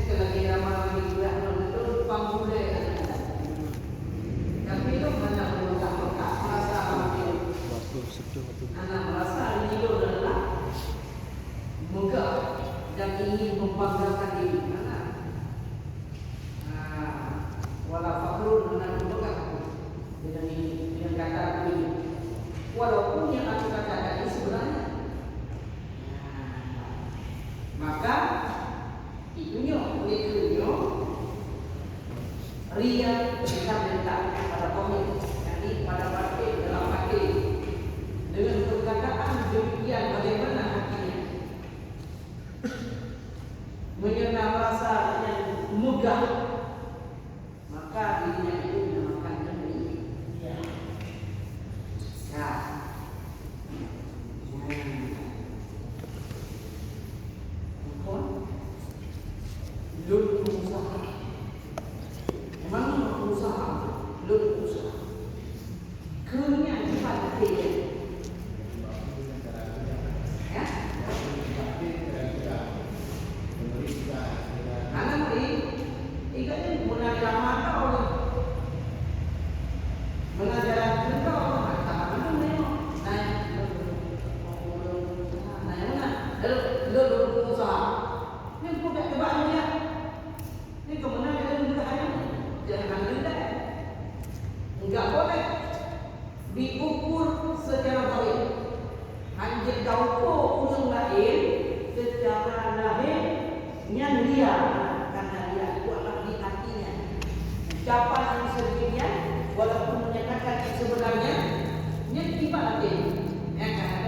sekali lagi ramai lagi budak itu pambule. Tapi itu mana Mekah merasa anak merasa itu adalah megah dan ingin membanggakan diri. Wala fakrun dengan megah dengan kata ini. Walaupun yang aku katakan ini sebenarnya, maka itunya ria kita letak pada komik, yakni pada partai dalam partai dengan perkataan demikian bagaimana hatinya menyenang rasa yang megah, maka dirinya itu dinamakan demi. Lul usaha. Memang usaha, lul usaha. Kenyang pada dia. Ya. Anak ni, ikatnya mulai lama tau. Mengajar kita orang tak itu memang naik lul usaha. Ni bukan kebahagiaan dia. Ini kemenangan dengan mudahnya. Jangan rendah. Enggak boleh diukur secara baik. Hanya dauko ulung lain secara lahir yang dia, karena dia itu adalah di hatinya. Ucapan yang sedemikian walaupun menyatakan yang sebenarnya yang tiba nanti. Ya kan?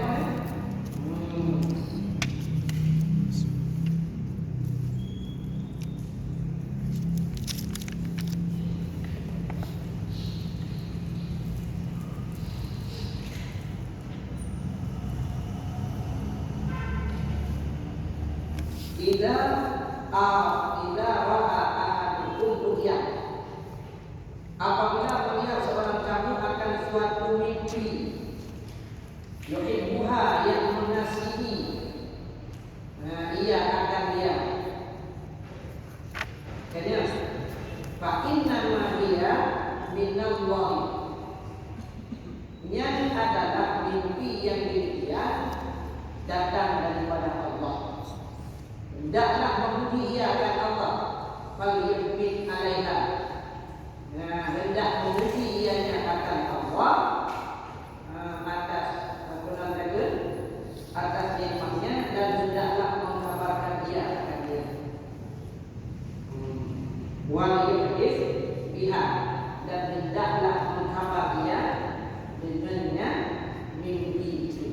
Ila ra'a ahadukum ru'ya. Apabila melihat seorang kamu akan suatu mimpi, yuhibbuha yang mengasihi, ia akan dia. Jadi fa inna ma hiya minallah. Yang adalah mimpi yang demikian datang daripada Allah. Hendaklah memuji ia akan Allah. Falyu'min 'alaiha. Hendak memuji ianya akan Allah atas atas nikmatnya, dan hendaklah mengkabarkan ia akan dia. Wal yuhdis biha, dan hendaklah mengkabar ia dengannya mimpi itu.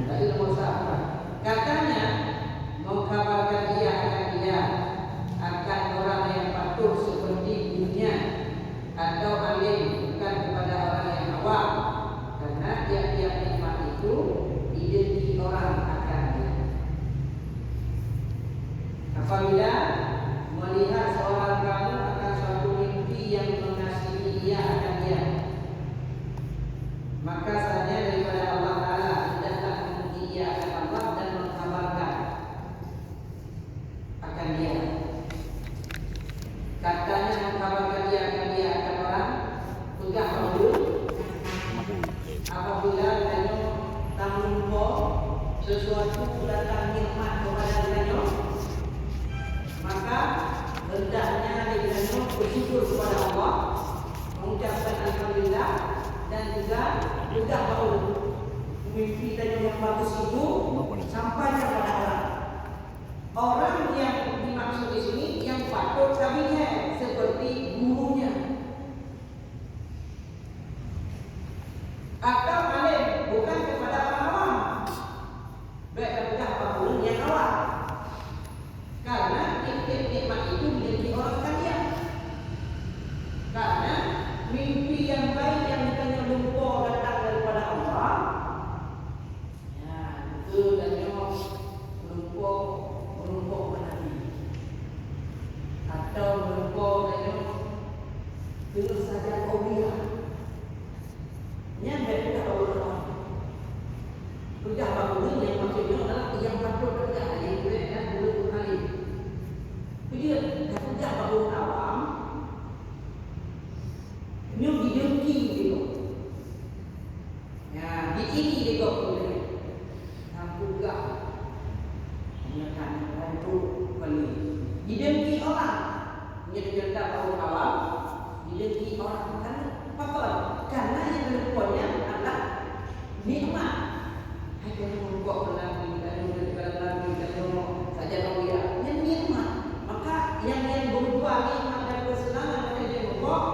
Tadi nomor satu katanya mengkabarkan dia akan orang yang patuh seperti dunia atau alim, bukan kepada orang yang awam, karena tiap-tiap nikmat itu identik orang akan dia. Apabila melihat seorang kamu akan suatu mimpi yang mengasihi ia akan dia, maka saja daripada Allah Ta'ala hendaklah memuji ia akan Allah dan mengkabarkan akan dia. Katanya mengkabarkan dia akan orang pegang dulu. Apabila tanya tamu sesuatu datang nikmat kepada dia, maka hendaknya dia bersyukur kepada Allah, mengucapkan alhamdulillah, dan juga bahawa mimpi tadi yang bagus itu sampai kepada orang. Orang yang dimaksud di sini yang patut tabinya seperti gurunya atau alim, bukan kepada orang awam. Baik kepada apapun yang awam, karena nikmat itu menjadi orang kaya. Karena mimpi yang baik yang ditanya lumpur datang daripada Allah, ya itu dan lumpur Nabi, atau lumpur dengan saja Aulia. Yang berbeda Allah. Sudah bangun yang maksud dah baru awam, ni didengki dia. Ya, diiki dia boleh. Aku gak menekan bantu kali. Didengki orang. Ni dia dah baru awam, didengki orang kan faktor. Karena yang berikutnya adalah nikmat. Hai kamu buat lagi, kamu lagi, kamu saja kau ya. Yang nikmat. Maka yang berupa nikmat dan kesenangan yang dia buat,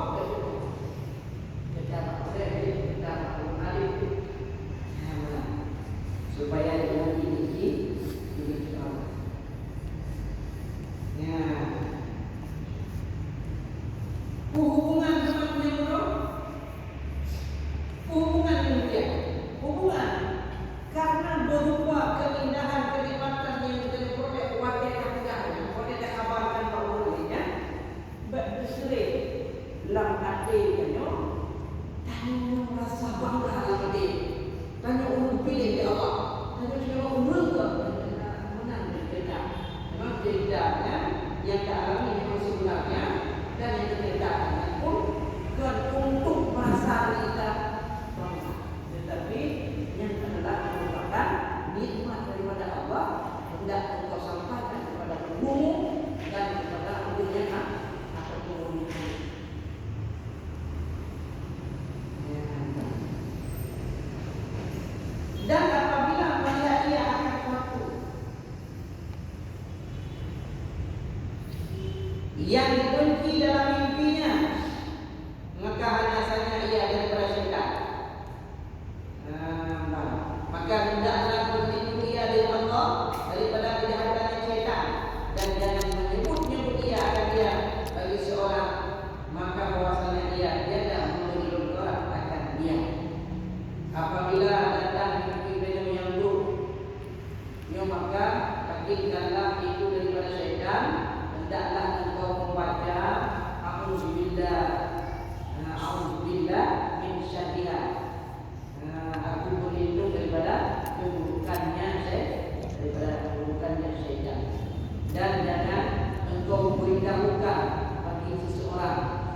kita supaya dia dimiliki Allah. Ya. Hubungan dengan Allah, hubungan dengan dia, hubungan karena berupa keindahan kenikmatan yang kita peroleh wakil kakaknya, wakil kabarkan bahulanya, berselir dalam hatinya, tanya rasa bangga dalam hati, tanya untuk pilih dia Allah, tanya siapa umur ke, menang berbeda, memang bedanya yang dialami memang sebenarnya dan yang berbedanya pun untuk merasa kita bangga, tetapi yang adalah merupakan nikmat daripada Allah hendak engkau sampaikan kepada umum dan kepada dunia atau umum. Dan apabila melihat ia akan suatu yang dibenci dalam mimpinya, maka hanya saja ia daripada syaitan. Maka hendaklah berlindung ia dari Allah daripada kejahatan syaitan dan jangan menyebut-nyebut ia akan dia bagi seorang, maka bahwasanya ia tiada memberi doa akan dia. Apabila datang mimpi yang buruk, maka takdirkanlah itu daripada syaitan. Hendaklah engkau membaca A'udzubillah min syarriha. Aku berlindung daripada keburukannya syaitan. Dan jangan engkau beritahukan bagi seseorang,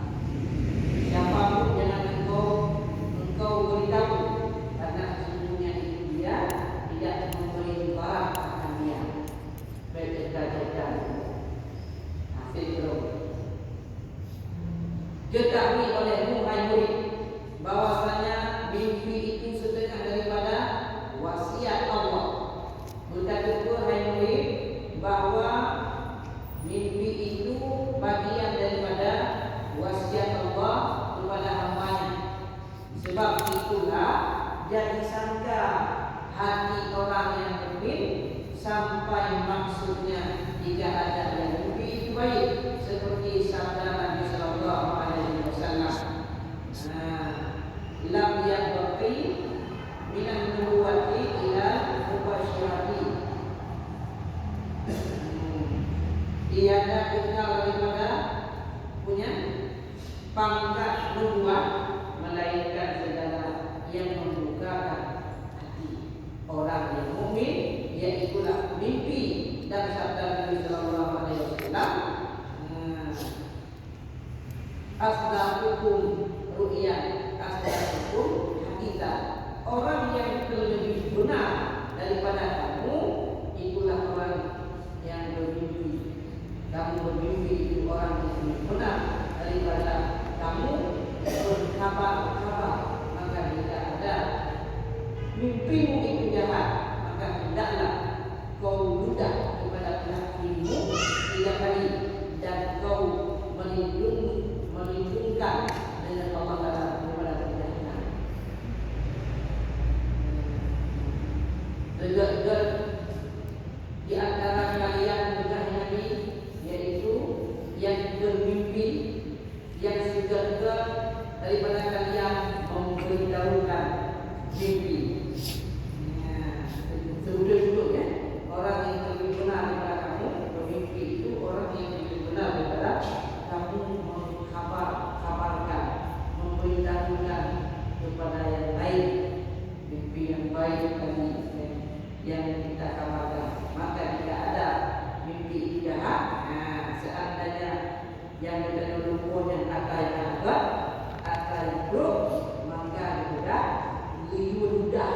siapapun jangan engkau beritahu, karena sesungguhnya itu dia tidak memberi barang akan dia. Baik cerita-cerita hasil belum. Ketahui olehmu hai murid, bahwasanya mimpi itu setengah daripada wasiat Allah. Berkata pula hai murid, bahawa mimpi itu bagian daripada wasiat Allah kepada hamba-Nya. Sebab itulah jadi sangka hati orang yang mukmin sampai maksudnya jika ada yang mimpi itu baik, seperti sabda Nabi sallallahu alaihi wasallam, lam yabqi minan nubuwati ila mubasyirati. Tiada kenal daripada punya pangkat nubuat melainkan segala yang membukakan hati orang yang mukmin, iaitulah mimpi dan sabda Nabi sallallahu alaihi wasallam, asdaqukum ru'yan asdaqukum haditha. Orang yang lebih benar daripada kamu itulah orang yang bermimpi. Kamu bermimpi itu orang yang lebih benar daripada kamu berkhabar-khabar. Maka jika ada mimpimu itu jahat, maka hendaklah kau ludah kepada hatimu 3 kali dan kau melindungkan dengan Allah Taala kepada kejahatan. Dekat di antara kalian dengan Nabi, yaitu yang bermimpi, yang segera daripada kalian memberitahukan mimpi. Sebut-sebut ya, orang yang lebih benar daripada kamu bermimpi itu orang yang lebih benar daripada kamu mengkabarkan, memberitahukan kepada yang lain mimpi yang baik tadi yang kita kabarkan. Maka jika ada mimpi jahat, seandainya yang kita lumpur yang akan grup maka juga liudah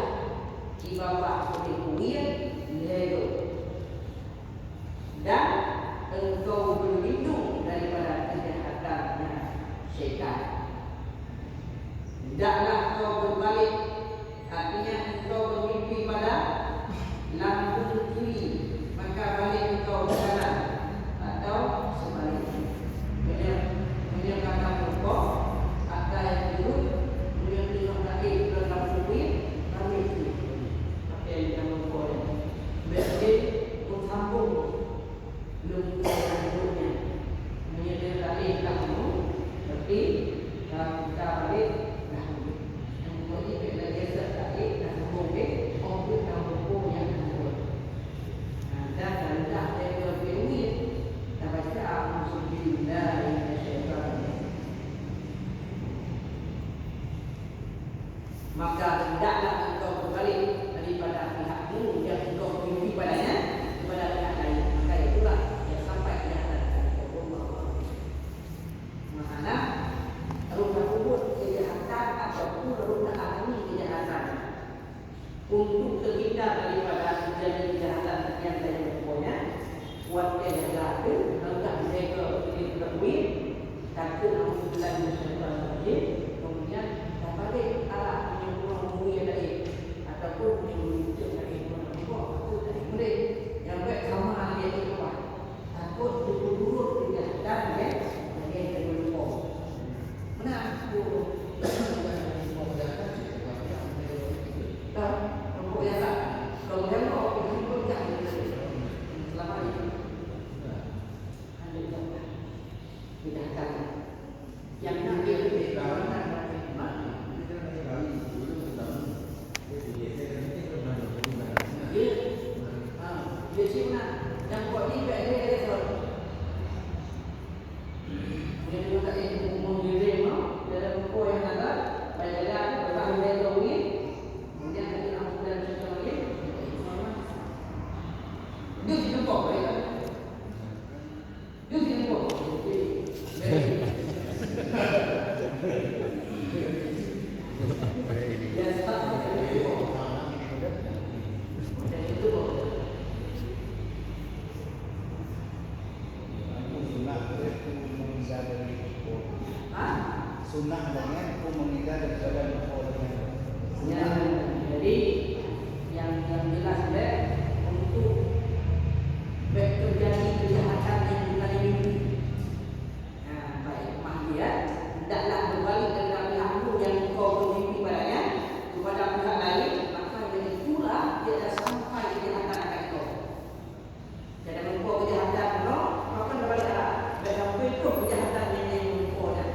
ibabah kuliah lego dan engkau berlindung daripada kejahatannya syaitan. Tidaklah kau berbalik, artinya engkau bermimpi pada lambung kiri, maka balik engkau ke kanan atau sebaliknya. Menyatakan pokok akal yang turun, kemudian tengok kaki ke lambung kiri, balik kiri. Pakai yang kita pokok ya. Berarti pun sambung lembut dan hidupnya. Menyatakan kaki tak turun, tapi kalau kita balik maka tidaklah engkau berbalik daripada pihakmu yang engkau memiliki padanya kepada pihak lain. Maka itulah yang sampai kejahatan Allah. Maknanya rupa kubur kejahatan ataupun rupa alami kejahatan untuk terhindar daripada kejahatan yang lain berikutnya. Buat kejahatan itu hendak mereka diketahui takut namun bulan Masyarakat wajib kemudian tak balik arah yang dari ataupun yang dari mana atau dari mereka yang baik sama dia di bawah takut dulu kejahatan ya yang dari bawah mana tu kalau ya tak kalau dia mau itu jangan selama ini ada kejahatan yang nanti lebih kawan dia cina yang buat ni baik dia tu. Dia juga tak ingin mengirim dia ada buku yang ada baik dia bertahan dia tahu ni kemudian kita nak buat macam lagi dia tidak buat baik dia tidak buat dia tak sunnah adanya hukum mengikat daripada orang ya, jadi yang jelas deh untuk terjadi kejahatan yang kita miliki. Nah, baik dia tidaklah berbalik dari pihakmu yang kau bermimpi padanya kepada pihak lain, maka dengan itulah dia dah sampai kejahatan akan kau. Jadi mengkau kejahatan no, maka berbalik arah. Dan itu kejahatan yang mengkau dah.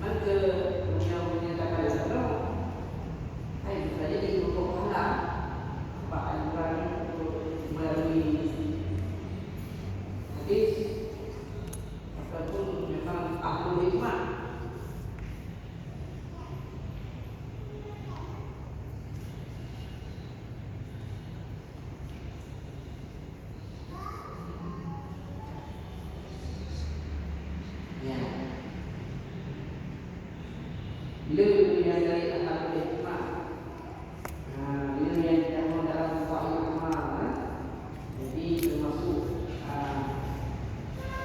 Maka yang menyatakan itu hai saja di untuk pahala Pak Anwar melalui hadis ataupun memang ahlul hikmah bila yang dari ahlul hikmah bila yang kita dalam wahyu hikmah jadi termasuk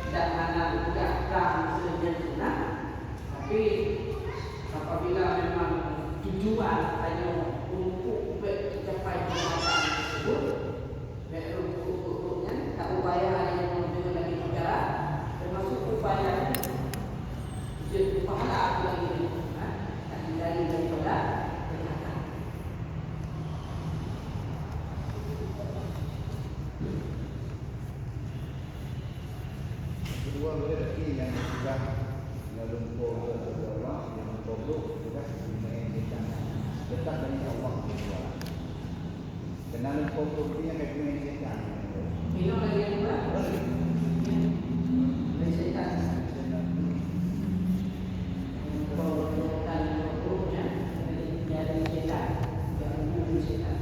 tidak mana tegakkan sejenak tapi apabila memang tujuan hanya untuk mencapai kejahatan tersebut untuk tak upaya yang menuju lagi negara termasuk upaya jadi pahala lagi daripada kejahatan. kedua boleh lagi yang sudah lumpur ke bawah yang tobruk juga mengendikan tetap dari Allah kedua. Kena lumpur dia mengendikan. Minum lagi yang berapa? Dari setan. Dari setan, dari setan.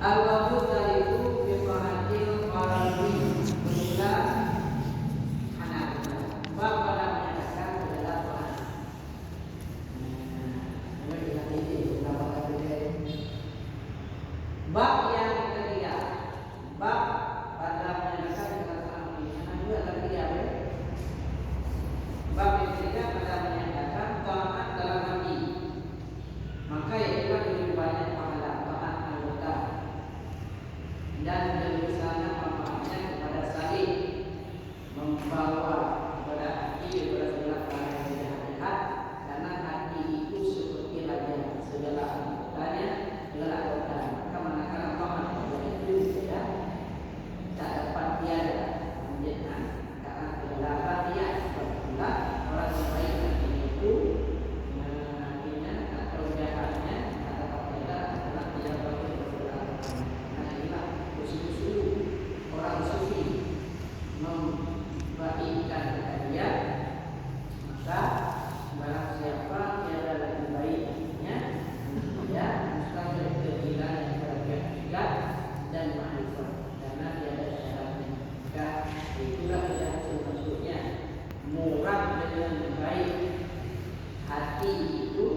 Al-Wabud dari itu Bifahadil Farabi Bermula anak bab pada menyatakan adalah Tuhan. Bab yang ketiga, bab pada menyatakan adalah Tuhan. Anak juga lagi ya. Bab yang ketiga pada menyatakan taat dalam hati. Maka ialah lebih banyak pahala taat anggota dan lebih sana manfaatnya kepada saling membawa kepada hati kepada segala perkara yang jahat, karena hati itu seperti raja, segala anggotanya segala anggota. Maka manakala taat kepada itu tidak dapat tiada menjadikan karena segala rakyat berpula orang yang baik hatinya itu hatinya atau jahatnya atau apabila adalah tidak boleh berdoa. Nah inilah usul-usul orang sufi membaikkan dia, maka barang siapa tiada lebih baiknya dia mustahil kehilangan kebahagiaan dan makrifat karena tiada syaratnya. Maka itulah yang maksudnya murah dengan baik. Hati itu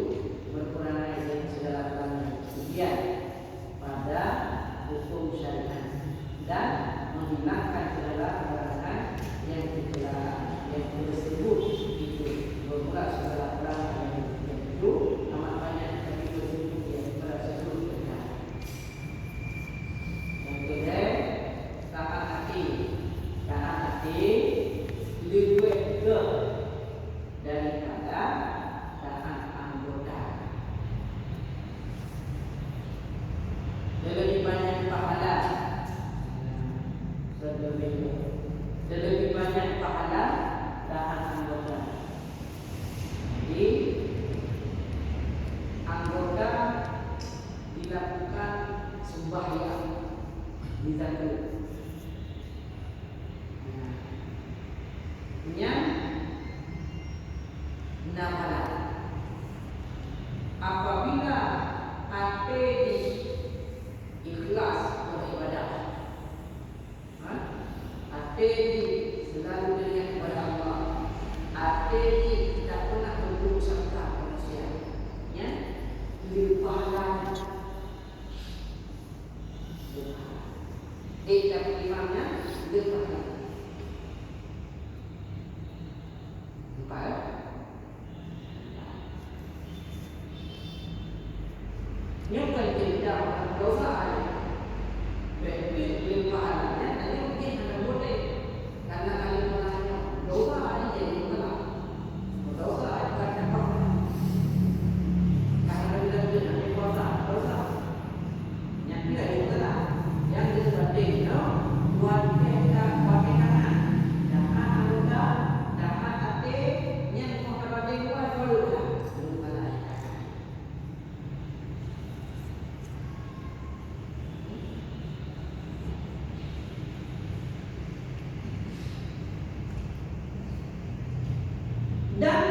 berperangai dengan segala perangnya kemudian pada hukum syariat dan menghilangkan segala perangai yang tersebut itu bermula segala perangnya yang itu amat banyak tapi tersebut yang tersebut terjadi. Yang kedua, taat hati lebih ke daripada taat anggota. Lebih banyak pahala, lebih banyak pahala taat anggota. Jadi anggota dilakukan sembahyang di zikir. Yang namalah apabila hati ikhlas beribadah, hati selalu dengan kepada Allah, hati tidak pernah berburuk sangka manusia, ya, berpahala. Tidak kelimanya berpahala. Những cái tình trạng đối với về liên quan đến những cái hành động đấy là liên quan đến đối với những gì chúng ta làm, đối với những cái hành động này liên quan đối với những cái điều chúng ta làm, yang itu berarti no buat kita bagaimana dapat anggota dapat hati yang memperbaiki buat dulu. Dan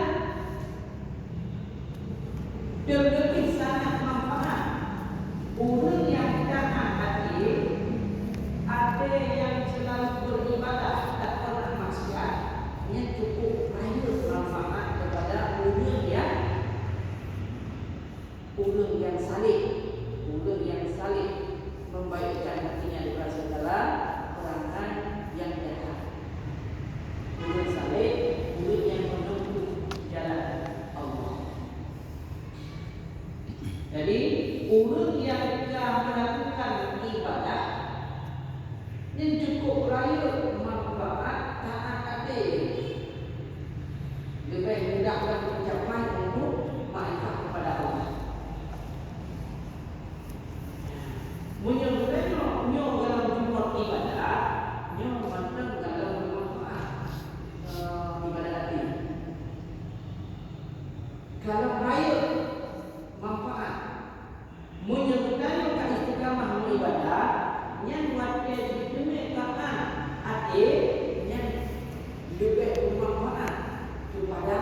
lebih sangat manfaat orang yang taat hati, ada yang selalu beribadah dan pernah maksiat, yang cukup banyak manfaat kepada orang yang saleh membaikkan hatinya daripada segala perangai yang jahat. Orang saleh, orang yang menempuh jalan Allah. Jadi orang yang telah melakukan ibadah yang cukup raya manfaat taat hati, lebih mudahkan pencapaian untuk makrifat kepada Allah. Menyebutnya dalam jumlah ibadah, mandang dalam bermanfaat ibadah hati. Kalau raya manfaat, menyebutnya kat istiqamah beribadah, yang wakil demi taat hati, yang lebih bermanfaat kepada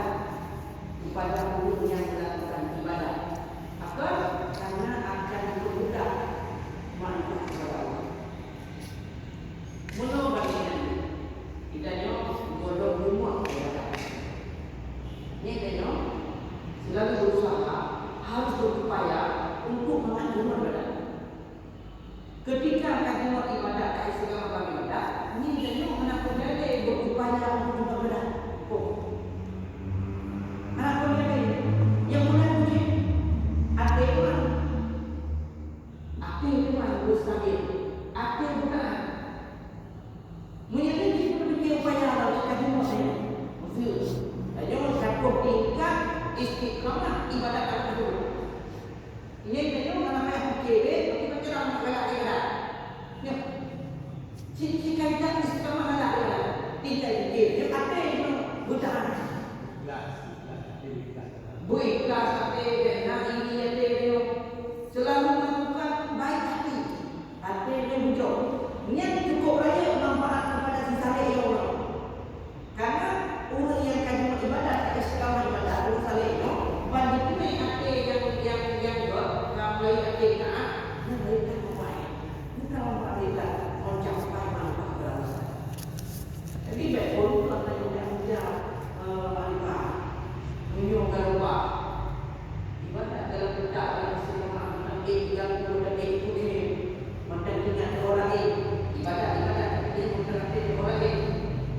orang yang melakukan ibadah. Apa? Karena akan bermudah manfaat selalu berusaha, harus berupaya untuk mengatur badan. Ketika kaji buat ibadat, keistiqamah ibadat, ini jadi anak penjara berupaya untuk badan. Anak penjara yang mulai puji, ada orang, apa yang memang berstabil, apa yang bukan. Menjadi seperti upaya dalam kaji buat ini, mesti. Jadi satu tingkat istiqamah ibadat itu. Ini jadi namanya kiri, tapi macam orang belak ibadat. Ya, cincin kaitan istiqamah belak ibadat. Tingkat kiri, apa yang bukan? Ikhlas hati dan ini hati dia selalu melakukan baik hati dia bujur. Niat cukup raya manfaat kepada sisa ya Allah. Karena orang yang kaji ibadat, istiqamah ibadat, orang saleh itu bagi punya hati yang buat ramai hati taat dan mereka membaik. Bukan mereka mencapai manfaat berasa. Jadi baik pun kalau yang muda alifah menyuruh lupa ibadat dalam bentak yang istiqamah nanti yang kemudian itu ini mantan ingat orang ini ibadat tapi dia mengerti orang ini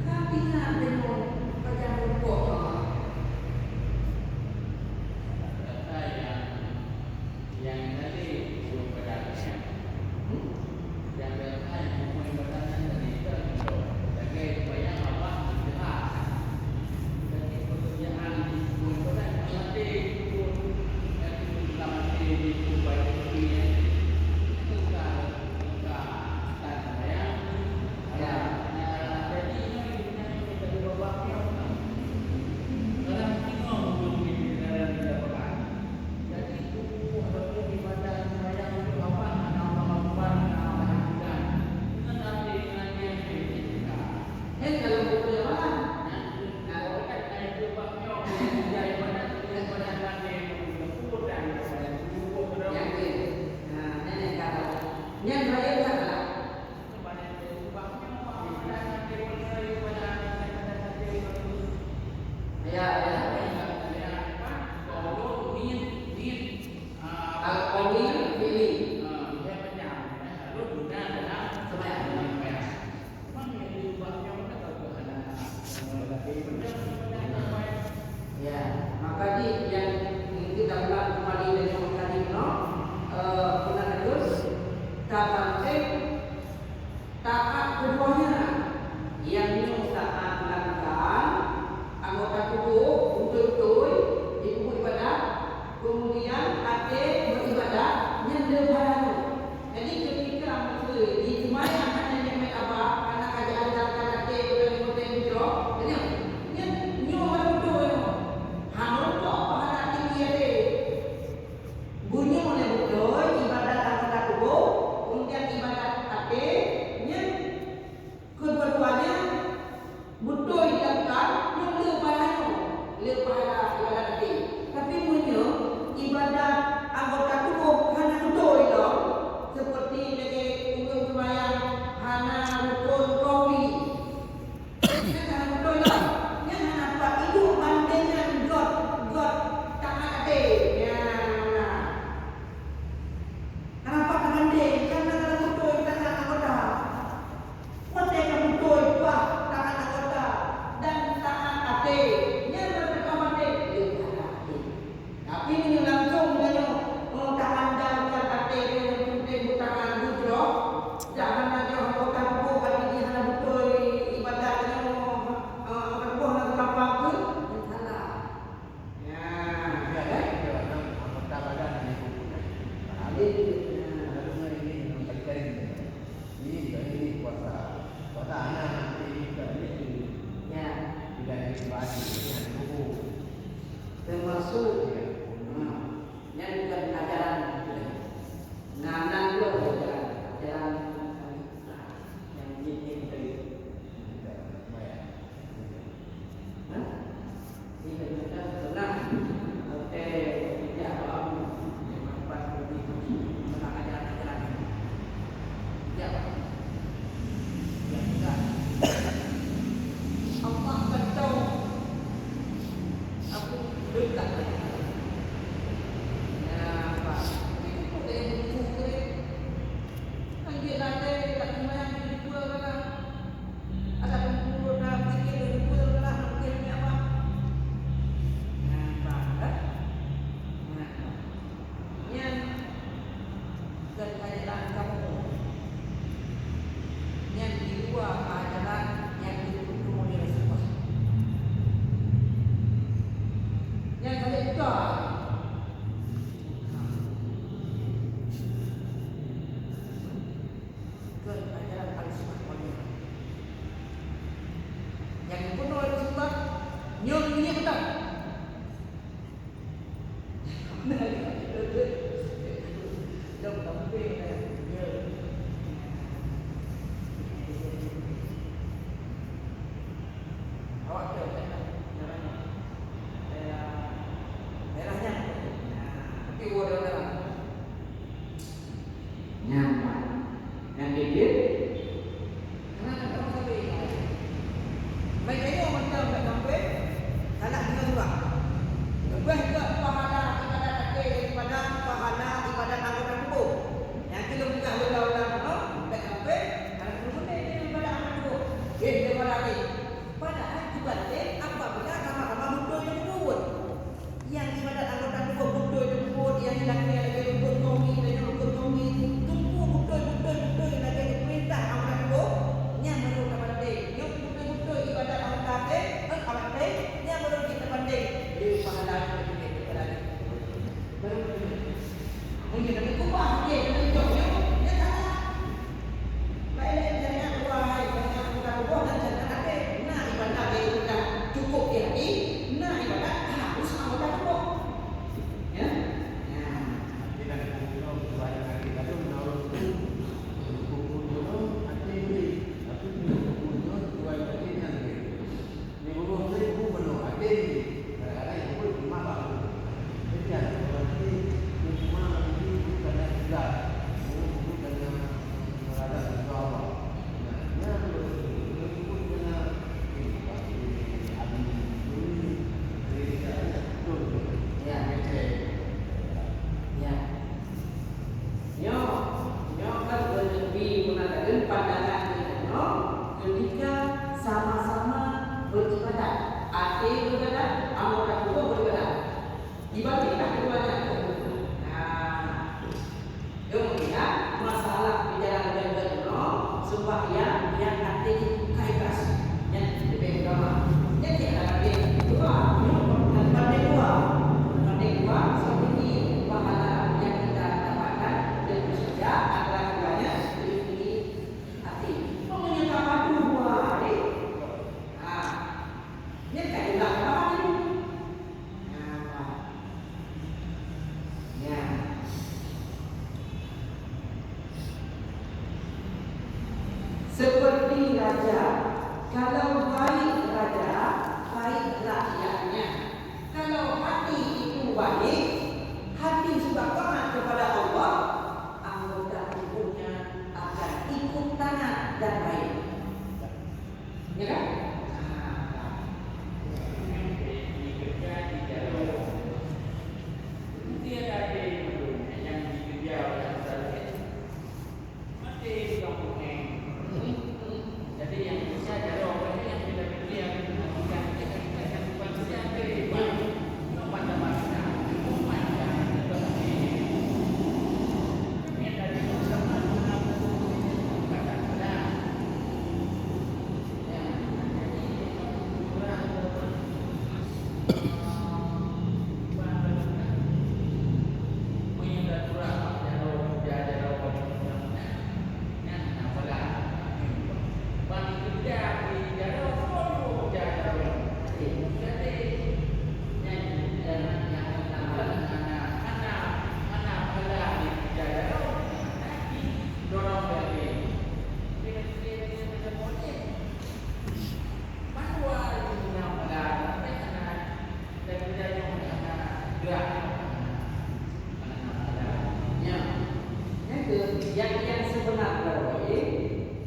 kabina dengan kerja rukuk yang tadi belum pedagangnya yang berkait dengan ibadatan tadi itu sebagai upaya apa istirahat jadi pekerjaan di ibadat nanti itu kita masih di upaya ini itu kan saya jadi ini dari bapaknya orang bingung belum dalam dilakukan jadi itu ada ibadah sembahyang untuk apa nama Akbar nama Hamdan itu nanti yang kita kalau buku mana kalau kita itu bapaknya menjadi ibadah nanti mengukur dan mengukur yang ini nenek kata yang raya kata kepada bapaknya ibadah nanti menjadi ibadah nanti ya al-qawmi pilih ya maka di yang kita ulang kembali dari yang tadi pernah terus kapan taat keduanya yang ini saat melakukan anggota tubuh betul-betul di tubuh ibadat kemudian hati beribadat yang depan. Jadi ketika maksud di sembahyang hanya nyamai apa karena kajian dalam hati betul-betul hijrah jadi yang nyawa betul harus kok pada tinggi ada bunyi oleh betul ibadat anggota tubuh kemudian ibadat hati yang kedua-duanya betul dilakukan yang lepas ibadat hati tapi punya ibadat anggota tubuh hanya betul itu seperti lagi umum sembahyang hana rukun kopi hanya betul itu yang hana buat itu bandingan God tangan hati ya nah kenapa banding karena kalau betul tangan anggota mereka betul buah tangan anggota dan tangan hati yang berbeda banding tapi ini langsung dengan tangan dan hati yang penting tangan hijrah jangan ada anggota tubuh tapi dia hanya betul ibadat yang anggota tubuh nak lapang ke yang salah ya anggota badan ini ini puasa anak ini ya tidak ibadah ini tubuh termasuk yang bukan ajaran nanan lo ajaran yang ini tadi ini kita pernah tidak apa pas tentang ajaran ya enggak Allah betul aku dekat kita. Ke ajaran al-sunnah wal jamaah. Yang dibunuh oleh Rasulullah nyong ini betul. Dong tampil ya. Awak tahu tak namanya? Merahnya. Tapi warna nyaman. Yang dia kenapa tak sampai? Baik ayo macam tak sampai. Salah dengan juga. Lebih ke pahala ibadat daripada pahala ibadat anggota tubuh. Yang kita buka ulang-ulang tak sampai. Kalau kemudian dia ibadat anggota tubuh. Dia lagi. Padahal ibadat apabila sama-sama betul yang kubur. Yang ibadat anggota tubuh betul yang kubur, yang dilakoni lagi rukun tomi dan rukun tomi. Tunggu betul lagi perintah anggota tubuh. Yang menurut pandai. Yang betul-betul ibadat anggota pandai. Yang menurut kita pandai. Dia pahala kita lagi. Mungkin ada kubah dia ada jauh dia tak. Baik dari aku wahai banyak anggota tubuh dan jangan ada. Nah ibadat dia sudah cukup dia ni. Nah ibadat harus anggota tubuh. Ya. Kita nak banyak lagi kalau menurut hukum ada ini, tapi hukum jual lagi nanti. Ni hukum saya hukum belum ada ini. Kadang-kadang yang pun malah. Jadi ada berarti cuma ini bukan tidak, bukan berada di bawah. Nah, yang hukum kena Ya, betul. Ya. Nyo kan lebih mengatakan pandangan kita ketika sama-sama beribadah. Hati beribadah, anggota tubuh beribadah. Ibadah keduanya. Nah, kemudian masalah di dalam beribadah sembahyang yang hati kaitas yang lebih utama. Jadi ada dua, pandai dua seperti pahala yang kita dapatkan dan saja adalah keduanya di hati. Menyatakan dua hari. Ini kaidah apa ini? Ya. Seperti raja, kalau baik raja, baik rakyatnya. Kalau hati itu baik, hati sudah taat kepada Allah, anggota tubuhnya akan ikut taat dan baik. Ya kan? Jadi yang bisa dari orang yang tidak berdiam, yang sebenarnya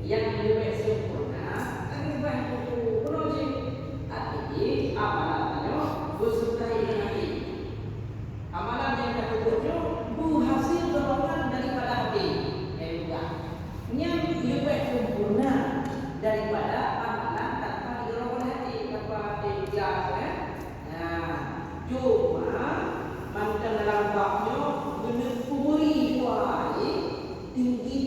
yang lebih sempurna lebih penuh hati amalannya bersertai dengan hati. Amalan yang ketujuh hasil dorongan daripada hati yang lebih sempurna daripada amalan tanpa didorong oleh hati tanpa hati jelas kan. Cuma mantan dalam babnya benar kuburi tinggi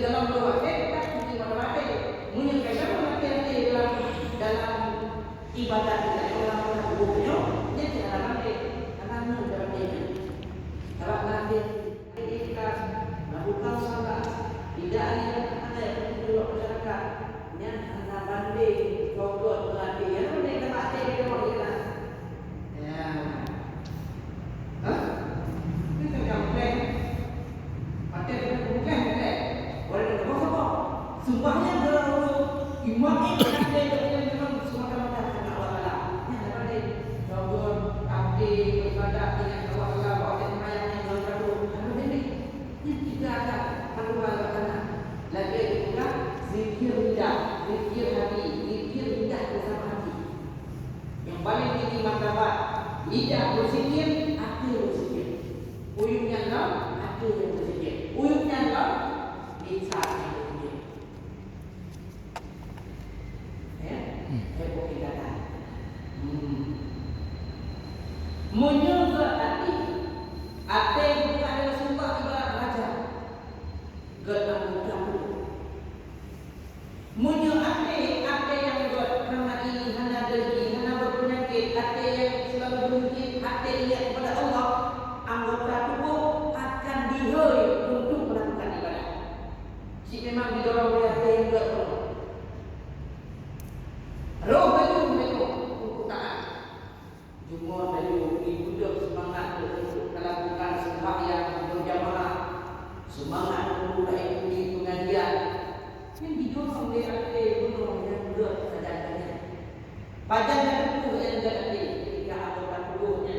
dalam doa tak tinggi mata menyampaikan materi dalam ibadat kita orang umumnya dia tidak mati karena dalam dia kalau nanti ikhlas melakukan salat tidak ada yang perlu masyarakat yang anak banding pokok berarti yang mereka mati di rumah kita ya kita komplain mati kita komplain boleh kita apa sumpahnya kalau iman ini ada yang memang semata-mata karena Allah Taala yang ada di pokok abdi ibadah dengan Allah Taala bawa mayat yang berlaku karena ini tidak ada manusia lagi juga zikir lidah, zikir hati, zikir lidah bersama hati. Yang paling tinggi martabat lidah berzikir, hati berzikir. Uyuknya dalam, hati yang berzikir. Uyuknya dalam, lisan yang berzikir. Ya, heboh kita dah. Menyuruh hati, hati bukan adalah sumpah ibarat raja. Munyo ate yang buat karena ini hanya dengki, hanya berpenyakit, ate yang selalu berhenti, ate yang kepada Allah, anggota tubuh akan dihoi untuk melakukan ibadah. Si memang didorong oleh ate yang buat Allah. Roh baju untuk taat. Jumur baju dibujuk semangat untuk melakukan sembahyang berjamaah, semangat untuk ikuti pengajian. Yang didorong oleh hati penuh yang berat keadaannya. Badan dan tubuh yang berhati ketika anggota tubuhnya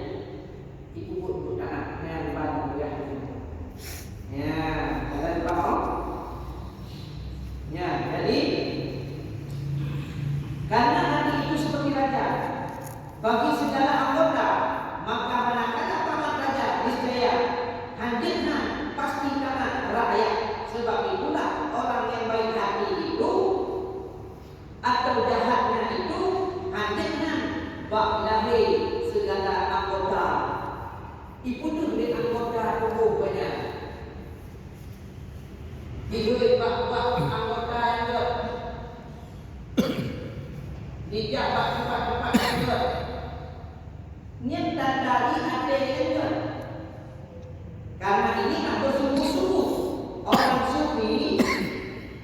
dikubur untuk tanah yang baru berhati. Ya, ada faham? Ya, jadi karena hati itu seperti raja bagi segala anggota, maka manakala paman raja niscaya hadirnya pasti tangan rakyat. Sebab itulah orang yang baik hati itu atau jahatnya itu hadirnya bak lahir segala anggota. Iputu di anggota tubuh banyak. Dibuat bak anggota yang ber. Dijak tempat-tempat yang ber. Nyata dari ada yang ber. Karena ini ada sungguh-sungguh. Orang sufi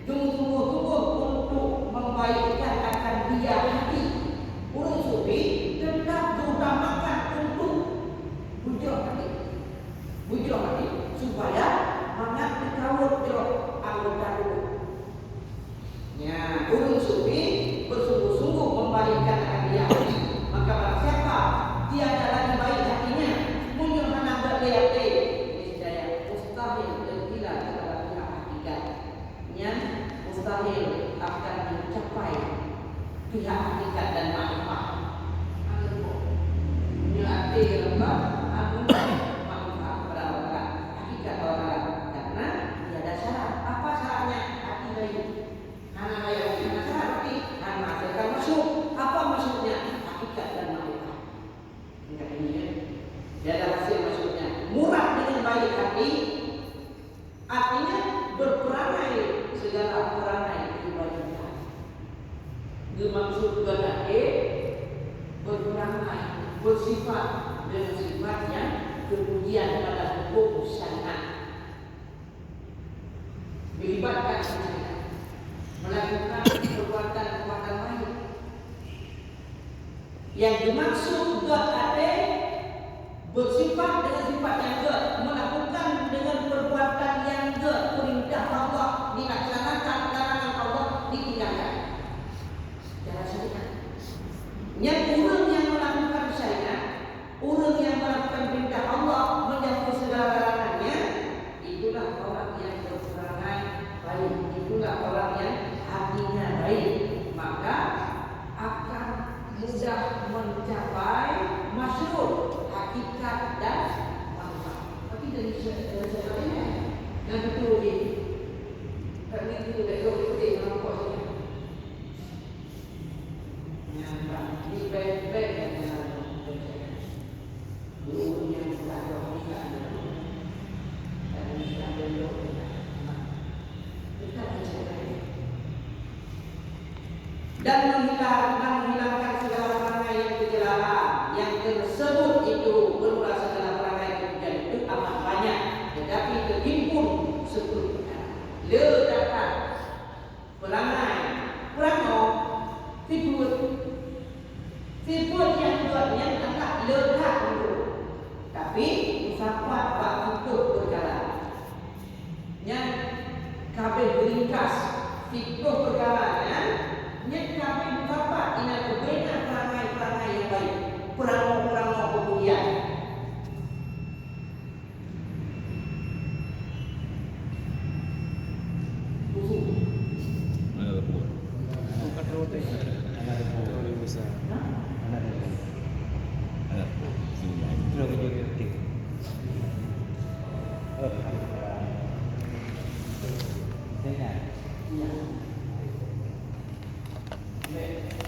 sungguh-sungguh untuk membaikkan akan dia hati. Orang sufi tetap diutamakan untuk bujur hati supaya mengat dikawal anggota tubuh. Ya, orang sufi bersungguh-sungguh membaikkan akan dia hati. Maka barang siapa tiada lagi baik hatinya, muncul menambah dia mustahil mustahil akan mencapai pihak hakikat dan makrifat. Menyelati lembah agung makrifat kepada Allah, hakikat Allah. Karena dia ada syarat. Apa syaratnya? Hati baik. Anak baik. Anak syarat hati. Dan menghasilkan masuk. Apa maksudnya? Hakikat dan makrifat. Enggak ini ya. Dia ada hasil maksudnya. Murah dengan baik hati. Artinya berperangai segala perangai kewajiban. Dimaksud berarti berperangai bersifat dengan sifatnya kemudian pada hukum syariat. Melibatkan syariat, melakukan perbuatan-perbuatan lain. Yang dimaksud berarti bersifat dengan sifat yang melakukan dengan perbuatan yang perintah Allah dilaksanakan, larangan Allah ditinggalkan. Jangan syariat. Yang orang yang melakukan syariat, orang yang melakukan perintah Allah menjauhi segala larangannya, itulah orang yang berperangai baik, itulah orang yang hatinya baik. Maka akan mudah mencapai masyhur hakikat dan manfaat. Tapi dari syariat ini yang betul ni, kami itu dah ikuti nampak saja. Yang ni baik-baik yang dulu yang sudah ada ni kan, dan ini sudah ada. Kita dan menghilangkan segala perangai yang kejelasan yang tersebut itu berulah segala perangai kemudian itu amat banyak tetapi terhimpun 10 perkara. Ledakan perangai perangno tipu yang buatnya agak ledak dulu tapi musafat bak tutup perkara yang kabeh beringkas tipu perkaranya yang kabeh musafat ina berbeda perangai-perangai yang baik perangno kemudian Thế này. Iya.